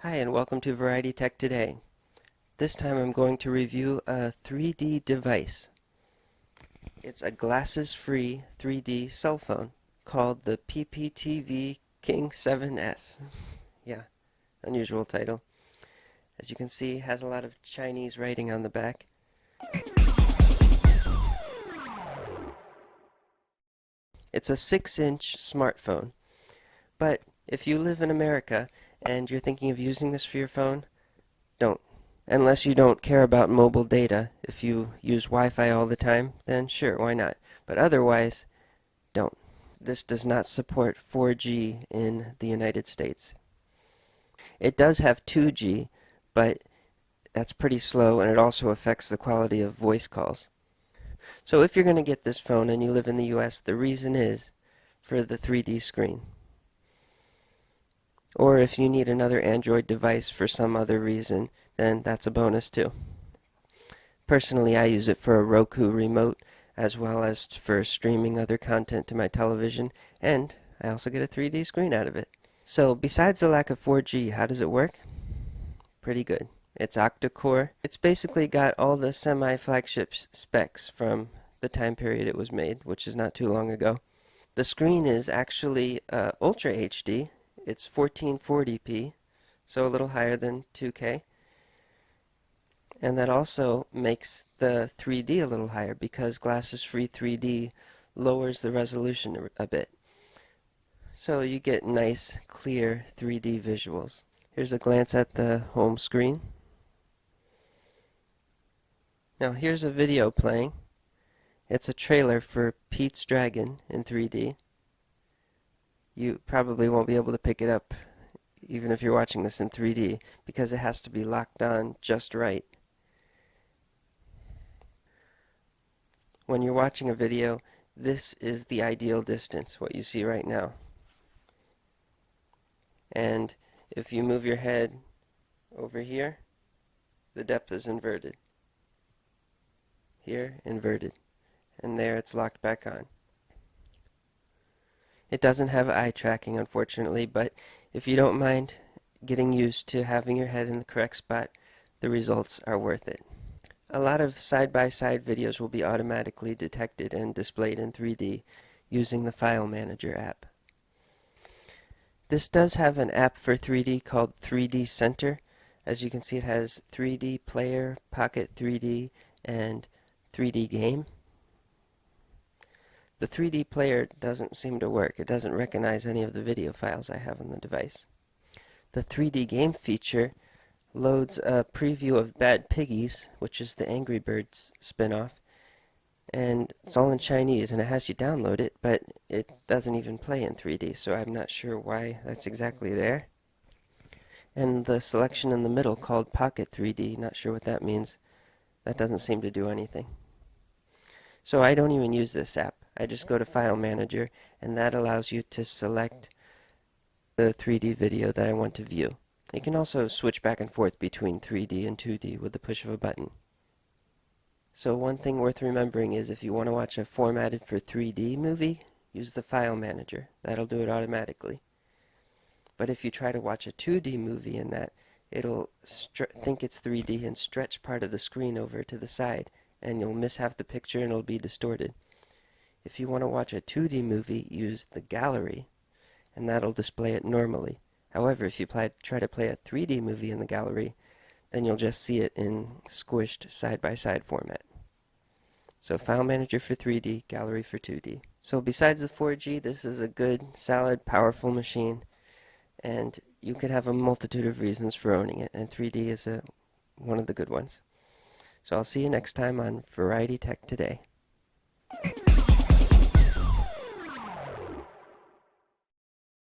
Hi and welcome to Variety Tech Today. This time I'm going to review a 3D device. It's a glasses-free 3D cell phone called the PPTV King 7S. Yeah, unusual title. As you can see, it has a lot of Chinese writing on the back. It's a 6-inch smartphone, but if you live in America and you're thinking of using this for your phone, don't. Unless you don't care about mobile data. If you use Wi-Fi all the time, then sure, why not? But otherwise, don't. This does not support 4G in the United States. It does have 2G, but that's pretty slow and it also affects the quality of voice calls. So if you're going to get this phone and you live in the US, the reason is for the 3D screen. Or if you need another Android device for some other reason, then that's a bonus too. Personally, I use it for a Roku remote as well as for streaming other content to my television, and I also get a 3D screen out of it. So besides the lack of 4G, how does it work? Pretty good. It's octa-core. It's basically got all the semi-flagship specs from the time period it was made, which is not too long ago. The screen is actually Ultra HD. It's 1440p, so a little higher than 2K. And that also makes the 3D a little higher because glasses-free 3D lowers the resolution a bit. So you get nice, clear 3D visuals. Here's a glance at the home screen. Now here's a video playing. It's a trailer for Pete's Dragon in 3D. You probably won't be able to pick it up even if you're watching this in 3D because it has to be locked on just right. When you're watching a video, this is the ideal distance, what you see right now. And if you move your head over here, the depth is inverted. Here, inverted. And there it's locked back on. It doesn't have eye tracking, unfortunately, but if you don't mind getting used to having your head in the correct spot, the results are worth it. A lot of side-by-side videos will be automatically detected and displayed in 3D using the File Manager app. This does have an app for 3D called 3D Center. As you can see, it has 3D Player, Pocket 3D, and 3D Game. The 3D player doesn't seem to work. It doesn't recognize any of the video files I have on the device. The 3D game feature loads a preview of Bad Piggies, which is the Angry Birds spin-off, and it's all in Chinese, and it has you download it, but it doesn't even play in 3D, so I'm not sure why that's exactly there. And the selection in the middle called Pocket 3D, not sure what that means. That doesn't seem to do anything. So I don't even use this app. I just go to File Manager, and that allows you to select the 3D video that I want to view. You can also switch back and forth between 3D and 2D with the push of a button. So one thing worth remembering is if you want to watch a formatted for 3D movie, use the File Manager. That'll do it automatically. But if you try to watch a 2D movie in that, it'll think it's 3D and stretch part of the screen over to the side, and you'll miss half the picture and it'll be distorted. If you want to watch a 2D movie, use the gallery, and that'll display it normally. However, if you try to play a 3D movie in the gallery, then you'll just see it in squished side-by-side format. So File Manager for 3D, Gallery for 2D. So besides the 4G, this is a good, solid, powerful machine, and you could have a multitude of reasons for owning it, and 3D is one of the good ones. So I'll see you next time on Variety Tech Today.